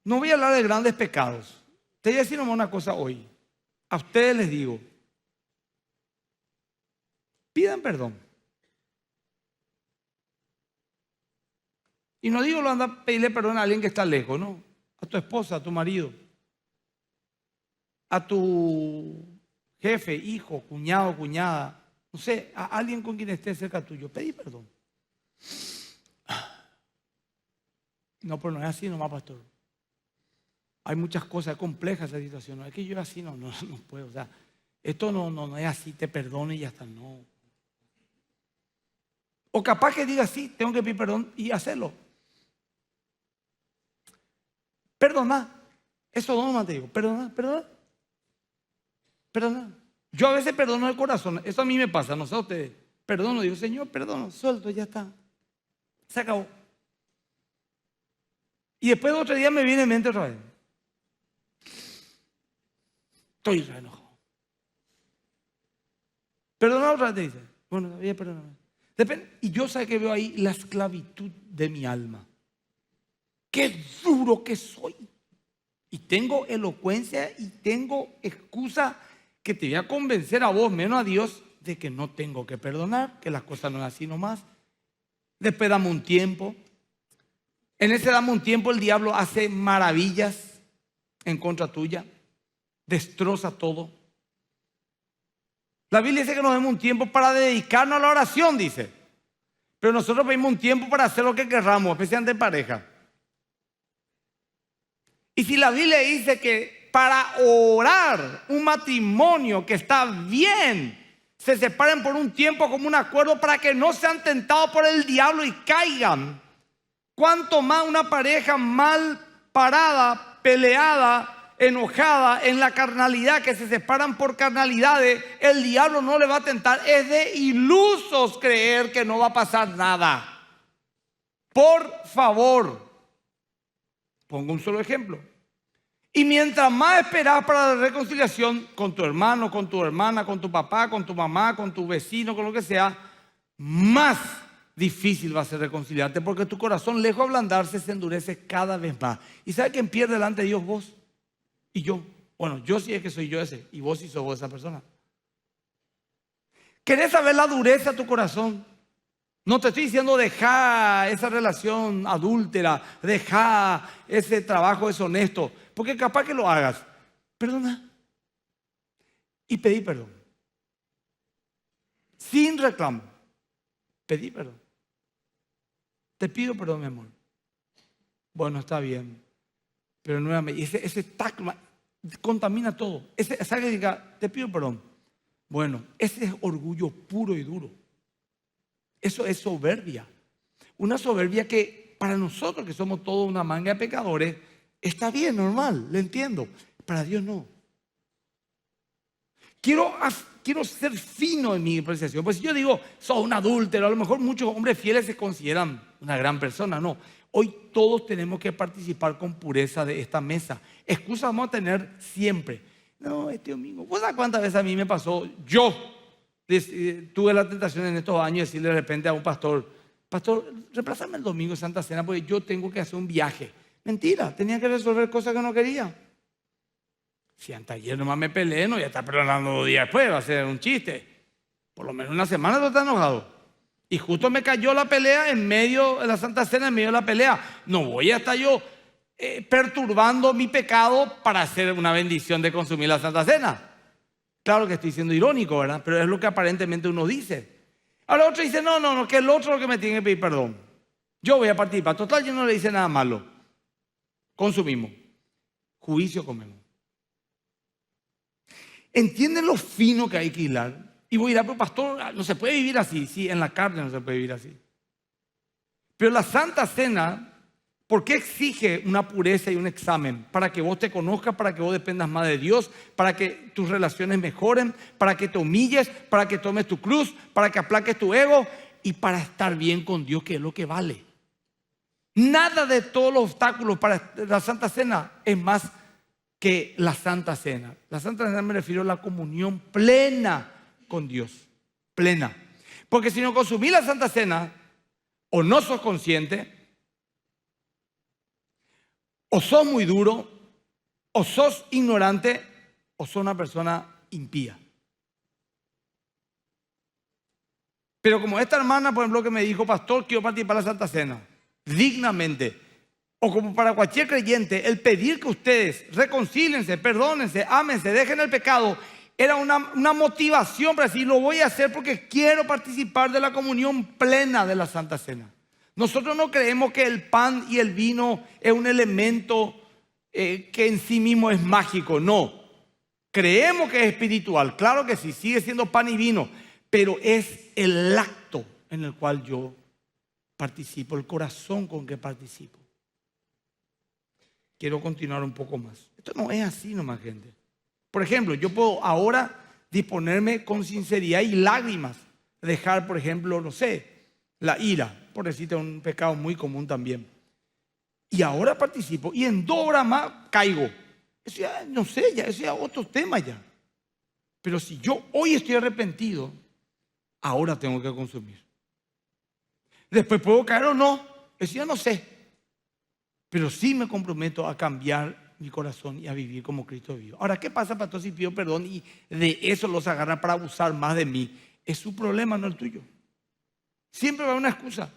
No voy a hablar de grandes pecados. Te voy a decir una cosa hoy. A ustedes les digo, pidan perdón. Y no digo lo anda a pedirle perdón a alguien que está lejos, no. A tu esposa, a tu marido, a tu jefe, hijo, cuñado, cuñada, no sé, a alguien con quien esté cerca tuyo. Pedí perdón. No, pero no es así nomás, pastor. Hay muchas cosas complejas esa situación. No es que yo así no puedo. O sea, esto no es así, te perdono y ya está. No. O capaz que diga sí, tengo que pedir perdón y hacerlo. Perdona. Eso no te digo. Perdona. Yo a veces perdono de corazón. Eso a mí me pasa, no sé a ustedes. Perdono, digo, Señor, perdono, suelto, ya está. Se acabó. Y después de otro día me viene en mente otra vez. Estoy re enojado. Perdona otra vez, te dice. Bueno, todavía perdóname. Y yo sé que veo ahí la esclavitud de mi alma. Qué duro que soy. Y tengo elocuencia y tengo excusa que te voy a convencer a vos, menos a Dios, de que no tengo que perdonar, que las cosas no es así nomás. Después dame un tiempo. En ese dame un tiempo el diablo hace maravillas en contra tuya. Destroza todo. La Biblia dice que nos demos un tiempo para dedicarnos a la oración, dice. Pero nosotros pedimos un tiempo para hacer lo que querramos, especialmente en pareja. Y si la Biblia dice que para orar un matrimonio que está bien, se separen por un tiempo como un acuerdo para que no sean tentados por el diablo y caigan. Cuanto más una pareja mal parada, peleada, enojada en la carnalidad, que se separan por carnalidades, el diablo no le va a tentar. Es de ilusos creer que no va a pasar nada. Por favor, pongo un solo ejemplo. Y mientras más esperas para la reconciliación con tu hermano, con tu hermana, con tu papá, con tu mamá, con tu vecino, con lo que sea, más difícil va a ser reconciliarte, porque tu corazón, lejos de ablandarse, se endurece cada vez más. ¿Y sabe quién pierde delante de Dios? Vos y yo. Bueno, yo sí es que soy yo ese, y vos sí sos vos esa persona. ¿Querés saber la dureza de tu corazón? No te estoy diciendo deja esa relación adúltera, deja ese trabajo deshonesto, porque capaz que lo hagas. Perdona y pedí perdón. Sin reclamo. Pedí perdón. Te pido perdón, mi amor. Bueno, está bien. Pero nuevamente, ese tacto contamina todo. ¿Sabes qué diga? Te pido perdón. Bueno, ese es orgullo puro y duro. Eso es soberbia. Una soberbia que para nosotros, que somos todos una manga de pecadores, está bien, normal, lo entiendo. Para Dios no. Quiero ser fino en mi apreciación. Pues si yo digo, sos un adúltero, a lo mejor muchos hombres fieles se consideran una gran persona. No, hoy todos tenemos que participar con pureza de esta mesa. Excusas vamos a tener siempre. No, este domingo. ¿Vos sabés cuántas veces a mí me pasó? Yo tuve la tentación en estos años de decirle de repente a un pastor, pastor, reemplázame el domingo de Santa Cena porque yo tengo que hacer un viaje. Mentira, tenía que resolver cosas que no quería. Si anteayer nomás me peleé, no voy a estar perdonando 2 días después, va a ser un chiste. Por lo menos una semana no está enojado. Y justo me cayó la pelea en medio de la Santa Cena, en medio de la pelea. No voy a estar yo perturbando mi pecado para hacer una bendición de consumir la Santa Cena. Claro que estoy siendo irónico, ¿verdad? Pero es lo que aparentemente uno dice. Ahora otro dice, no, que el otro es lo que me tiene que pedir perdón. Yo voy a participar. Total, yo no le hice nada malo. Consumimos. Juicio comemos. ¿Entienden lo fino que hay que hilar? Y voy a ir a, pero pastor, no se puede vivir así. Sí, en la carne no se puede vivir así. Pero la Santa Cena, ¿por qué exige una pureza y un examen? Para que vos te conozcas, para que vos dependas más de Dios, para que tus relaciones mejoren, para que te humilles, para que tomes tu cruz, para que aplaques tu ego y para estar bien con Dios, que es lo que vale. Nada de todos los obstáculos para la Santa Cena es más que la Santa Cena. La Santa Cena me refiero a la comunión plena con Dios. Plena. Porque si no consumís la Santa Cena, o no sos consciente, o sos muy duro, o sos ignorante, o sos una persona impía. Pero como esta hermana, por ejemplo, que me dijo, pastor, quiero participar de la Santa Cena, dignamente, o como para cualquier creyente, el pedir que ustedes reconcílense, perdónense, ámense, dejen el pecado, era una motivación para decir, lo voy a hacer porque quiero participar de la comunión plena de la Santa Cena. Nosotros no creemos que el pan y el vino es un elemento que en sí mismo es mágico, no. Creemos que es espiritual, claro que sí, sigue siendo pan y vino, pero es el acto en el cual yo participo, el corazón con que participo. Quiero continuar un poco más. Esto no es así nomás, gente. Por ejemplo, yo puedo ahora disponerme con sinceridad y lágrimas, dejar, por ejemplo, no sé, la ira, por decirte, un pecado muy común también. Y ahora participo y en 2 horas más caigo. Eso ya, no sé, ya, eso ya es otro tema ya. Pero si yo hoy estoy arrepentido, ahora tengo que consumir. Después puedo caer o no, eso ya no sé. Pero sí me comprometo a cambiar mi corazón y a vivir como Cristo vivió. Ahora, ¿qué pasa, pastor, si pido perdón y de eso los agarran para abusar más de mí? Es su problema, no el tuyo. Siempre va a haber una excusa.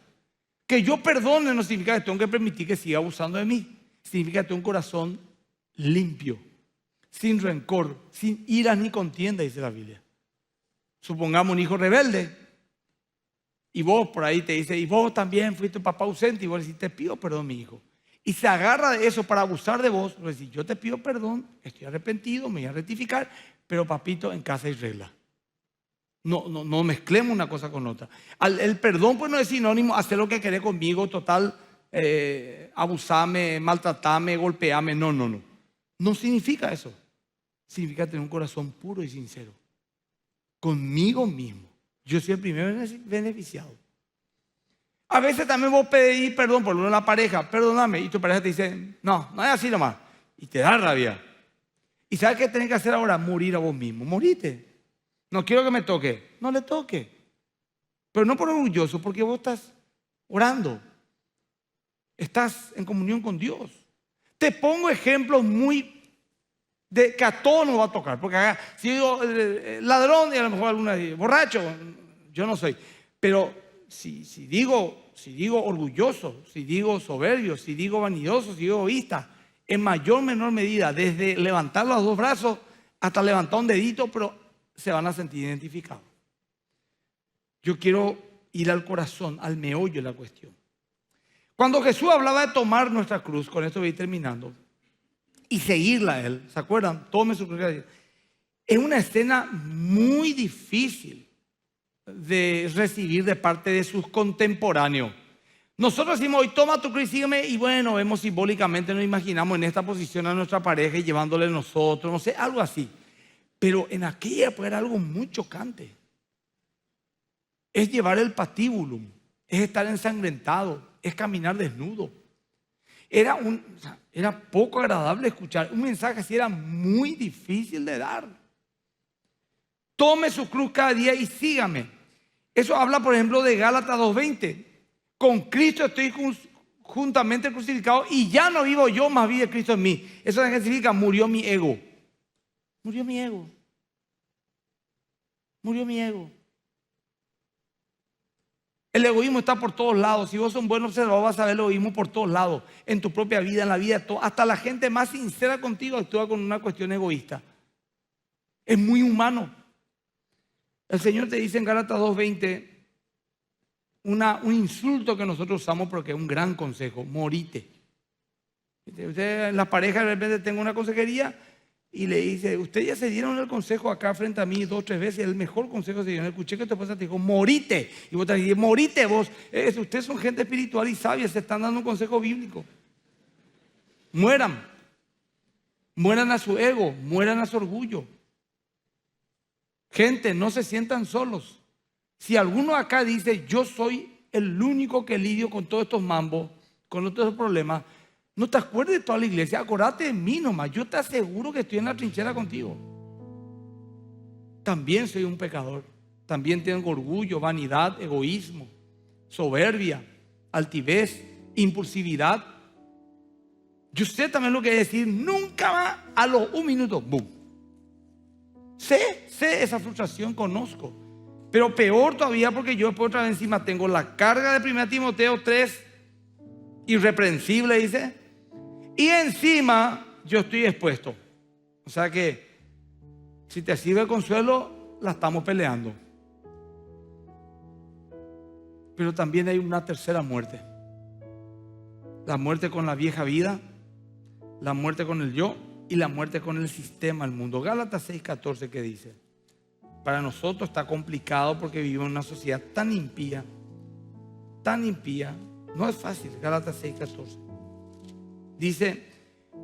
Que yo perdone no significa que tengo que permitir que siga abusando de mí. Significa que tengo un corazón limpio, sin rencor, sin iras ni contienda, dice la Biblia. Supongamos un hijo rebelde y vos por ahí te dice, y vos también fuiste papá ausente, y vos decís, te pido perdón, mi hijo. Y se agarra de eso para abusar de vos. Vos decís, yo te pido perdón, estoy arrepentido, me voy a rectificar, pero papito, en casa hay regla. No mezclemos una cosa con otra. El perdón pues no es sinónimo hacer lo que querés conmigo, total, abusarme, maltratarme, golpearme. No. No significa eso. Significa tener un corazón puro y sincero. Conmigo mismo. Yo soy el primer beneficiado. A veces también vos pedís perdón por la pareja. Perdóname. Y tu pareja te dice, no, no es así nomás. Y te da rabia. ¿Y sabes qué tenés que hacer ahora? Morir a vos mismo. Morite. No quiero que me toque. No le toque. Pero no por orgulloso, porque vos estás orando. Estás en comunión con Dios. Te pongo ejemplos muy de que a todos nos va a tocar. Porque acá, si digo ladrón y a lo mejor alguna borracho, yo no soy. Pero si digo orgulloso, si digo soberbio, si digo vanidoso, si digo egoísta, en mayor o menor medida, desde levantar los dos brazos hasta levantar un dedito, pero se van a sentir identificados. Yo quiero ir al corazón, al meollo de la cuestión. Cuando Jesús hablaba de tomar nuestra cruz, con esto voy terminando, y seguirla a Él, ¿se acuerdan? Tome su cruz. Es una escena muy difícil de recibir de parte de sus contemporáneos. Nosotros decimos hoy, toma tu cruz y sígueme, y bueno, vemos simbólicamente, nos imaginamos en esta posición a nuestra pareja y llevándole a nosotros, no sé, algo así. Pero en aquella época era algo muy chocante. Es llevar el patíbulum, es estar ensangrentado, es caminar desnudo. Era poco agradable escuchar. Un mensaje así era muy difícil de dar. Tome su cruz cada día y sígame. Eso habla, por ejemplo, de Gálatas 2:20. Con Cristo estoy juntamente crucificado y ya no vivo yo, más vive Cristo en mí. Eso significa murió mi ego. Murió mi ego. Murió mi ego. El egoísmo está por todos lados. Si vos sos un buen observador, vas a ver el egoísmo por todos lados. En tu propia vida, en la vida de todos. Hasta la gente más sincera contigo actúa con una cuestión egoísta. Es muy humano. El Señor te dice en Gálatas 2:20 un insulto que nosotros usamos porque es un gran consejo. Morite. Usted en la pareja de repente tengo una consejería y le dice, ustedes ya se dieron el consejo acá frente a mí 2 o 3 veces, el mejor consejo se dio. Escuché que tu esposa te dijo, morite. Y vos te dices, morite vos. Ustedes son gente espiritual y sabia, se están dando un consejo bíblico. Mueran. Mueran a su ego, mueran a su orgullo. Gente, no se sientan solos. Si alguno acá dice, yo soy el único que lidio con todos estos mambos, con todos estos problemas, no te acuerdes de toda la iglesia, acordate de mí nomás. Yo te aseguro que estoy en la trinchera contigo. También soy un pecador. También tengo orgullo, vanidad, egoísmo, soberbia, altivez, impulsividad. Yo sé también lo que es decir, nunca más a los 1 minuto, boom. Sé esa frustración, conozco. Pero peor todavía porque yo después otra vez encima tengo la carga de 1 Timoteo 3, irreprensible dice. Y encima yo estoy expuesto. O sea que si te sirve el consuelo, la estamos peleando. Pero también hay una tercera muerte. La muerte con la vieja vida, la muerte con el yo y la muerte con el sistema, el mundo. Gálatas 6:14, ¿qué dice? Para nosotros está complicado porque vivimos en una sociedad tan impía. No es fácil. Gálatas 6:14 dice,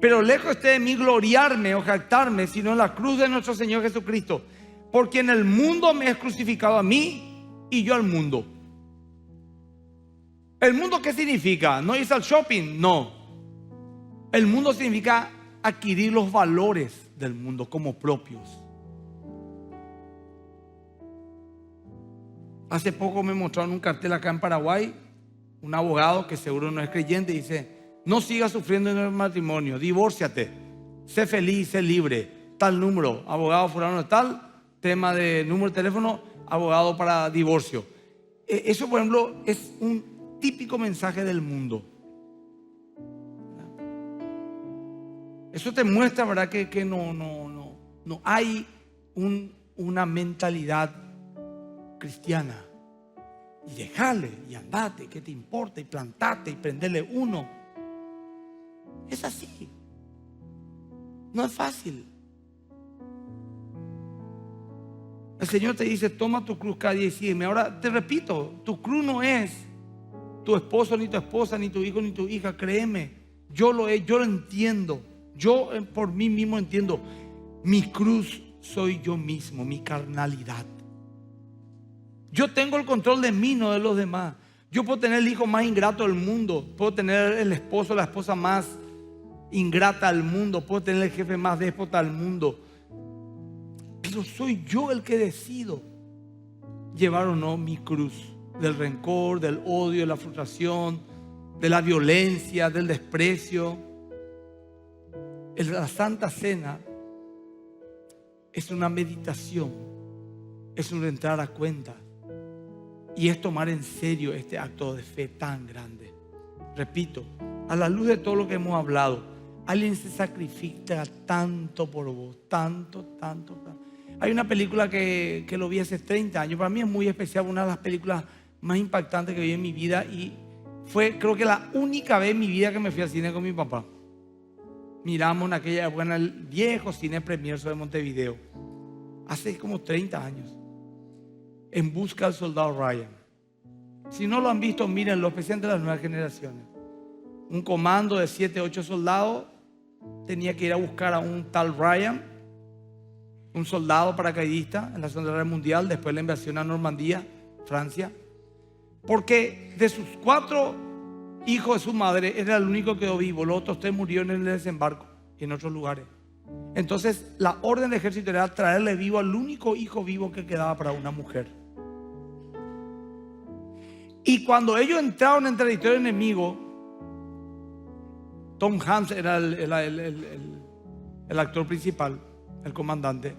pero lejos esté de mí gloriarme o jactarme, sino en la cruz de nuestro Señor Jesucristo, porque en el mundo me es crucificado a mí y yo al mundo. ¿El mundo qué significa? ¿No irse al shopping? No. El mundo significa adquirir los valores del mundo como propios. Hace poco me mostraron un cartel acá en Paraguay, un abogado que seguro no es creyente, dice, no sigas sufriendo en el matrimonio, divórciate, sé feliz, sé libre, tal número, abogado fulano de tal, tema de número de teléfono, abogado para divorcio. Eso, por ejemplo, es un típico mensaje del mundo. Eso te muestra, ¿verdad?, que no hay una mentalidad cristiana. Y dejale, y andate, ¿qué te importa? Y plantate, y prenderle uno. Es así. No es fácil. El Señor te dice, toma tu cruz cada día y sígueme. Ahora te repito, tu cruz no es tu esposo, ni tu esposa, ni tu hijo, ni tu hija. Créeme, yo lo entiendo. Yo por mí mismo entiendo, mi cruz soy yo mismo, mi carnalidad. Yo tengo el control de mí, no de los demás. Yo puedo tener el hijo más ingrato del mundo, puedo tener el esposo, la esposa más ingrata del mundo, puedo tener el jefe más déspota del mundo, pero soy yo el que decido llevar o no mi cruz del rencor, del odio, de la frustración, de la violencia, del desprecio. La Santa Cena es una meditación, es un entrar a cuenta y es tomar en serio este acto de fe tan grande. Repito, a la luz de todo lo que hemos hablado, alguien se sacrifica tanto por vos, tanto. Hay una película que lo vi hace 30 años, para mí es muy especial, una de las películas más impactantes que vi en mi vida, y fue creo que la única vez en mi vida que me fui al cine con mi papá. Miramos en aquella época en el viejo cine Premier de Montevideo, hace como 30 años, En busca del soldado Ryan. Si no lo han visto, mírenlo, especialmente las nuevas generaciones. Un comando de 7, 8 soldados tenía que ir a buscar a un tal Ryan, un soldado paracaidista en la Segunda Guerra Mundial, después de la invasión a Normandía, Francia, porque de sus 4 hijos de su madre era el único que quedó vivo, los otros 3 murieron en el desembarco y en otros lugares. Entonces la orden del ejército era traerle vivo al único hijo vivo que quedaba para una mujer. Y cuando ellos entraron en territorio enemigo, Tom Hanks era el actor principal, el comandante.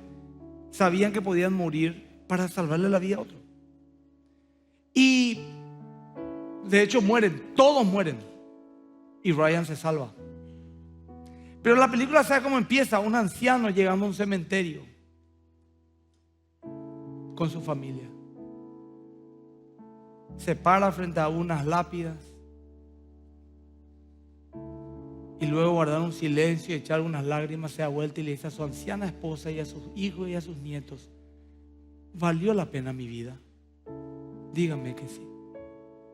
Sabían que podían morir para salvarle la vida a otro. Y de hecho mueren, todos mueren. Y Ryan se salva. Pero la película, ¿sabe cómo empieza? Un anciano llegando a un cementerio con su familia. Se para frente a unas lápidas y luego guardar un silencio y echar unas lágrimas, se da vuelta y le dice a su anciana esposa y a sus hijos y a sus nietos: ¿valió la pena mi vida? Díganme que sí.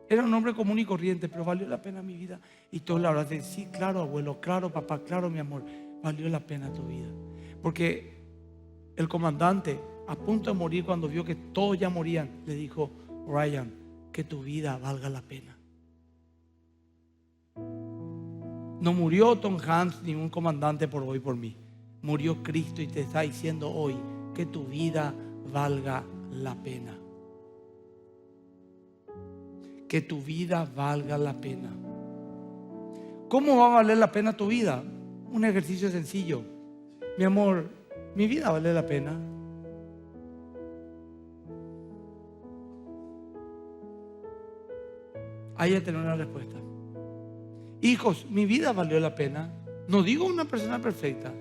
Era un hombre común y corriente, pero valió la pena mi vida. Y todos le abrazan: sí, claro, abuelo, claro, papá, claro, mi amor, valió la pena tu vida. Porque el comandante, a punto de morir, cuando vio que todos ya morían, le dijo: Ryan, que tu vida valga la pena. No murió Tom Hanks ni un comandante por hoy, por mí. Murió Cristo y te está diciendo hoy que tu vida valga la pena. Que tu vida valga la pena. ¿Cómo va a valer la pena tu vida? Un ejercicio sencillo. Mi amor, mi vida vale la pena. Ahí ya tenés una respuesta. Hijos, mi vida valió la pena. No digo una persona perfecta.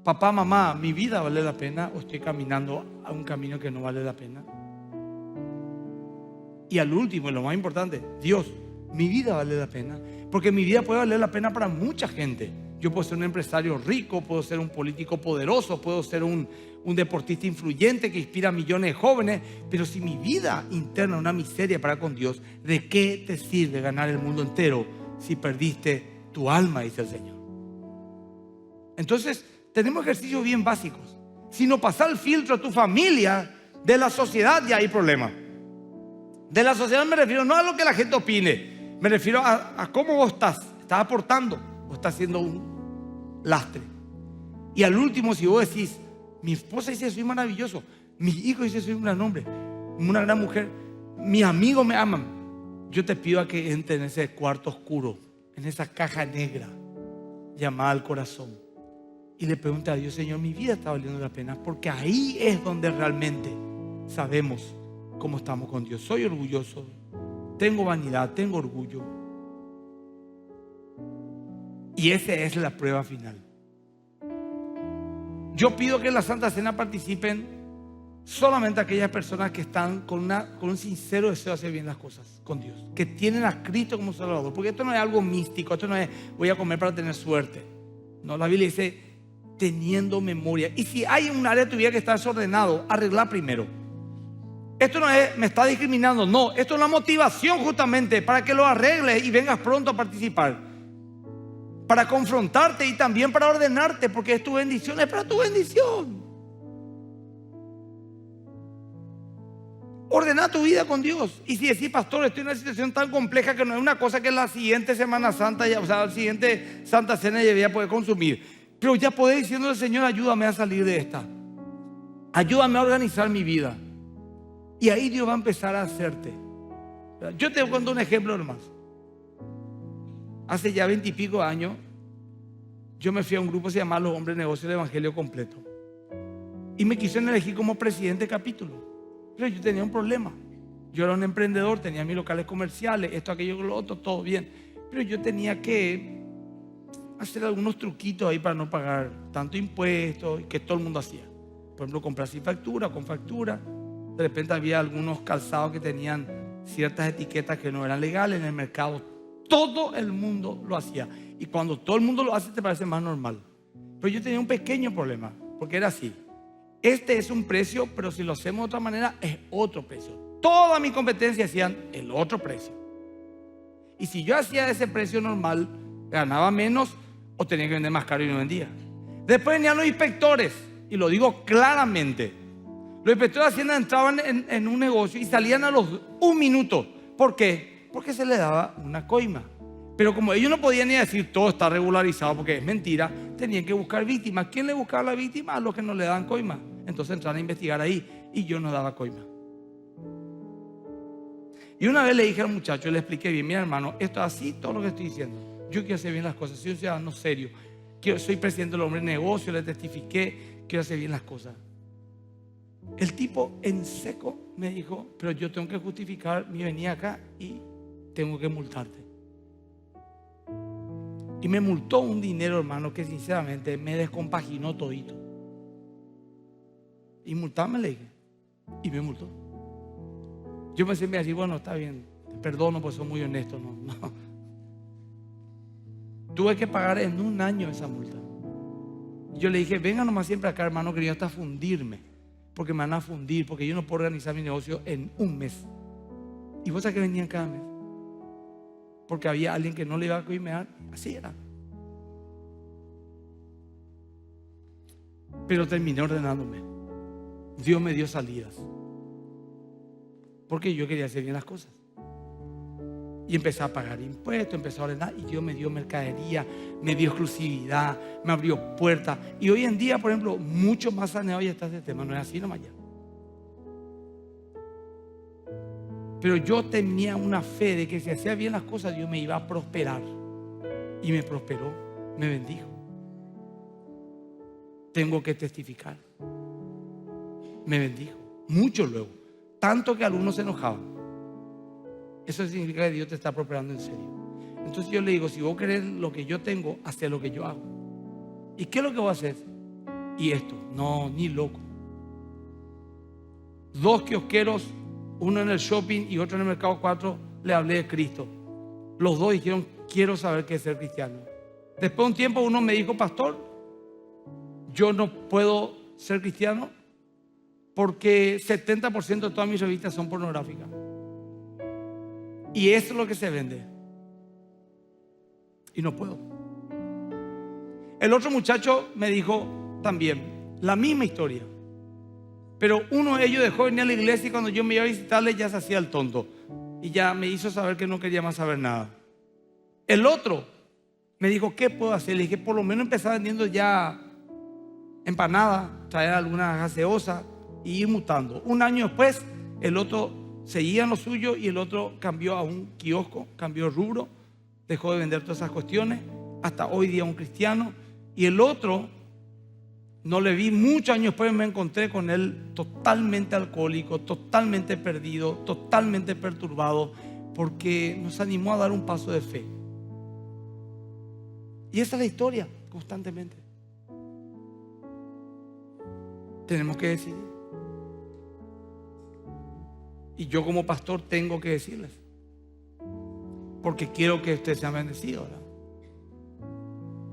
Papá, mamá, mi vida vale la pena, o estoy caminando a un camino que no vale la pena. Y al último, y lo más importante, Dios, mi vida vale la pena. Porque mi vida puede valer la pena para mucha gente. Yo puedo ser un empresario rico, puedo ser un político poderoso, puedo ser un deportista influyente que inspira a millones de jóvenes. Pero si mi vida interna es una miseria para con Dios, ¿de qué te sirve ganar el mundo entero si perdiste tu alma? Dice el Señor. Entonces tenemos ejercicios bien básicos. Si no pasas el filtro a tu familia, de la sociedad ya hay problema. De la sociedad me refiero no a lo que la gente opine, me refiero a cómo vos estás aportando o estás siendo un lastre. Y al último, si vos decís: mi esposa dice soy maravilloso, mis hijos dicen soy un gran hombre, una gran mujer, mis amigos me aman, yo te pido a que entre en ese cuarto oscuro, en esa caja negra llamada al corazón, y le pregunte a Dios: Señor, mi vida está valiendo la pena. Porque ahí es donde realmente sabemos cómo estamos con Dios. Soy orgulloso, tengo vanidad, tengo orgullo. Y esa es la prueba final. Yo pido que en la Santa Cena participen solamente aquellas personas que están con un sincero deseo de hacer bien las cosas con Dios, que tienen a Cristo como Salvador. Porque esto no es algo místico, esto no es voy a comer para tener suerte. No, la Biblia dice teniendo memoria. Y si hay un área de tu vida que está desordenado, arregla primero. Esto no es, me está discriminando, no. Esto es la motivación justamente para que lo arregles y vengas pronto a participar. Para confrontarte y también para ordenarte, porque es tu bendición, es para tu bendición. Ordena tu vida con Dios. Y si decís, pastor, estoy en una situación tan compleja que no es una cosa que la siguiente Semana Santa, o sea, la siguiente Santa Cena ya voy a poder consumir. Pero ya podés diciéndole, Señor, ayúdame a salir de esta. Ayúdame a organizar mi vida. Y ahí Dios va a empezar a hacerte. Yo te cuento un ejemplo nomás. Hace ya 20 y pico años, yo me fui a un grupo que se llama Los Hombres Negocios del Evangelio Completo. Y me quisieron elegir como presidente de capítulo. Pero yo tenía un problema. Yo era un emprendedor, tenía mis locales comerciales, esto, aquello, lo otro, todo bien. Pero yo tenía que hacer algunos truquitos ahí para no pagar tanto impuestos que todo el mundo hacía. Por ejemplo, comprar sin factura, con factura. De repente había algunos calzados que tenían ciertas etiquetas que no eran legales en el mercado. Todo el mundo lo hacía. Y cuando todo el mundo lo hace te parece más normal. Pero yo tenía un pequeño problema, porque era así. Este es un precio, pero si lo hacemos de otra manera es otro precio. Toda mi competencia hacían el otro precio. Y si yo hacía ese precio normal, ganaba menos o tenía que vender más caro y no vendía. Después venían los inspectores, y lo digo claramente. Los inspectores de Hacienda entraban en un negocio y salían a los 1 minuto. ¿Por qué? Porque se les daba una coima. Pero como ellos no podían ni decir todo está regularizado porque es mentira, tenían que buscar víctimas. ¿Quién le buscaba a la víctima? A los que no le daban coima. Entonces entraron a investigar ahí y yo no daba coima. Y una vez le dije al muchacho, le expliqué bien, mira hermano, esto es así todo lo que estoy diciendo. Yo quiero hacer bien las cosas, soy un ciudadano serio. Soy presidente del Hombre de Negocio, le testifiqué, quiero hacer bien las cosas. El tipo en seco me dijo, pero yo tengo que justificar mi venida acá y tengo que multarte. Y me multó un dinero, hermano, que sinceramente me descompaginó todito. Y multarme, le dije. Y me multó. Yo me sentí así, bueno, está bien, te perdono porque soy muy honesto. No. Tuve que pagar en 1 año esa multa. Y yo le dije, venga nomás siempre acá, hermano, querido, hasta fundirme. Porque me van a fundir, porque yo no puedo organizar mi negocio en 1 mes. Y vos sabés que venían cada mes. Porque había alguien que no le iba a coimear. Así era. Pero terminé ordenándome. Dios me dio salidas. Porque yo quería hacer bien las cosas. Y empecé a pagar impuestos, empecé a ordenar. Y Dios me dio mercadería, me dio exclusividad, me abrió puertas. Y hoy en día, por ejemplo, mucho más saneado ya está este tema. No es así nomás ya. Pero yo tenía una fe de que si hacía bien las cosas, Dios me iba a prosperar. Y me prosperó, me bendijo. Tengo que testificar. Me bendijo. Mucho luego. Tanto que algunos se enojaban. Eso significa que Dios te está prosperando en serio. Entonces yo le digo, si vos querés lo que yo tengo, haz lo que yo hago. ¿Y qué es lo que vos haces? Y esto, no, ni loco. 2 kiosqueros, uno en el shopping y otro en el mercado 4, le hablé de Cristo. Los dos dijeron, quiero saber qué es ser cristiano. Después de un tiempo uno me dijo, pastor, yo no puedo ser cristiano porque 70% de todas mis revistas son pornográficas. Y eso es lo que se vende. Y no puedo. El otro muchacho me dijo también la misma historia. Pero uno de ellos dejó de venir a la iglesia y cuando yo me iba a visitarle ya se hacía el tonto. Y ya me hizo saber que no quería más saber nada. El otro me dijo, ¿qué puedo hacer? Le dije, por lo menos empezar vendiendo ya empanadas, traer alguna gaseosa y ir mutando. 1 año después, el otro seguía en lo suyo y el otro cambió a un kiosco, cambió rubro, dejó de vender todas esas cuestiones. Hasta hoy día un cristiano. Y el otro, no le vi, muchos años después me encontré con él totalmente alcohólico, totalmente perdido, totalmente perturbado, porque nos animó a dar un paso de fe. Y esa es la historia, constantemente. Tenemos que decidir. Y yo como pastor tengo que decirles, porque quiero que ustedes sean bendecidos, ¿verdad?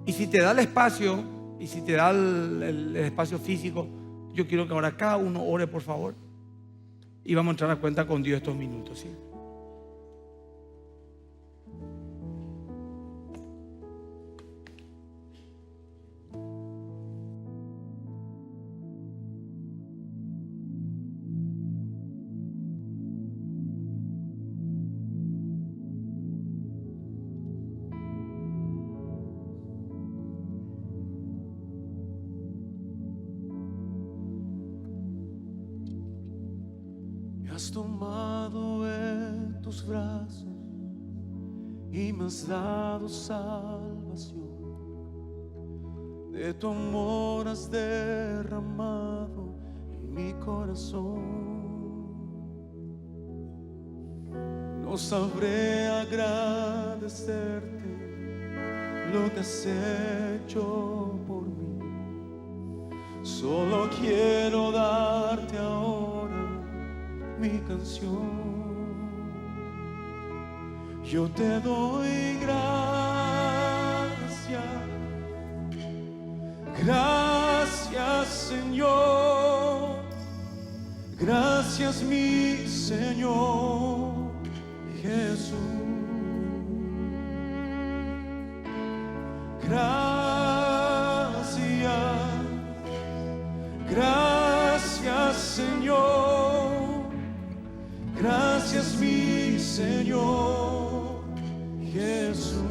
Y si te da el espacio, y si te da el espacio físico, yo quiero que ahora cada uno ore, por favor. y vamos a entrar a cuenta con Dios estos minutos, ¿sí? Me has tomado en tus brazos y me has dado salvación. De tu amor has derramado en mi corazón. No sabré agradecerte lo que has hecho por mí. Solo quiero darte ahora mi canción. Yo te doy gracias, gracias Señor, gracias mi Señor Jesús. Gracias, gracias Señor, gracias mi Señor Jesús.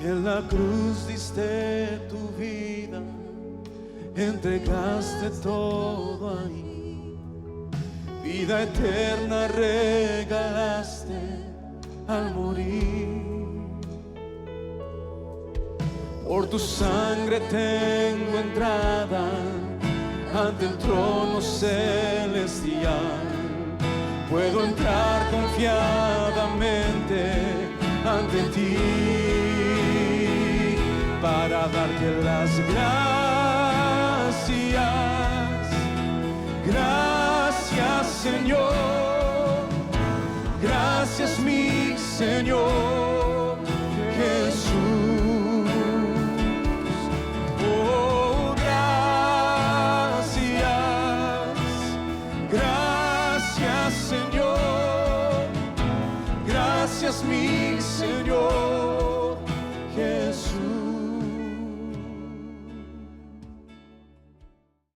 En la cruz diste tu vida, entregaste todo ahí. Vida eterna regalaste al morir. Por tu sangre tengo entrada ante el trono celestial. Puedo entrar confiadamente ante ti para darte las gracias. Gracias Señor, gracias mi Señor Jesús. Oh, gracias, gracias Señor, gracias mi Señor Jesús.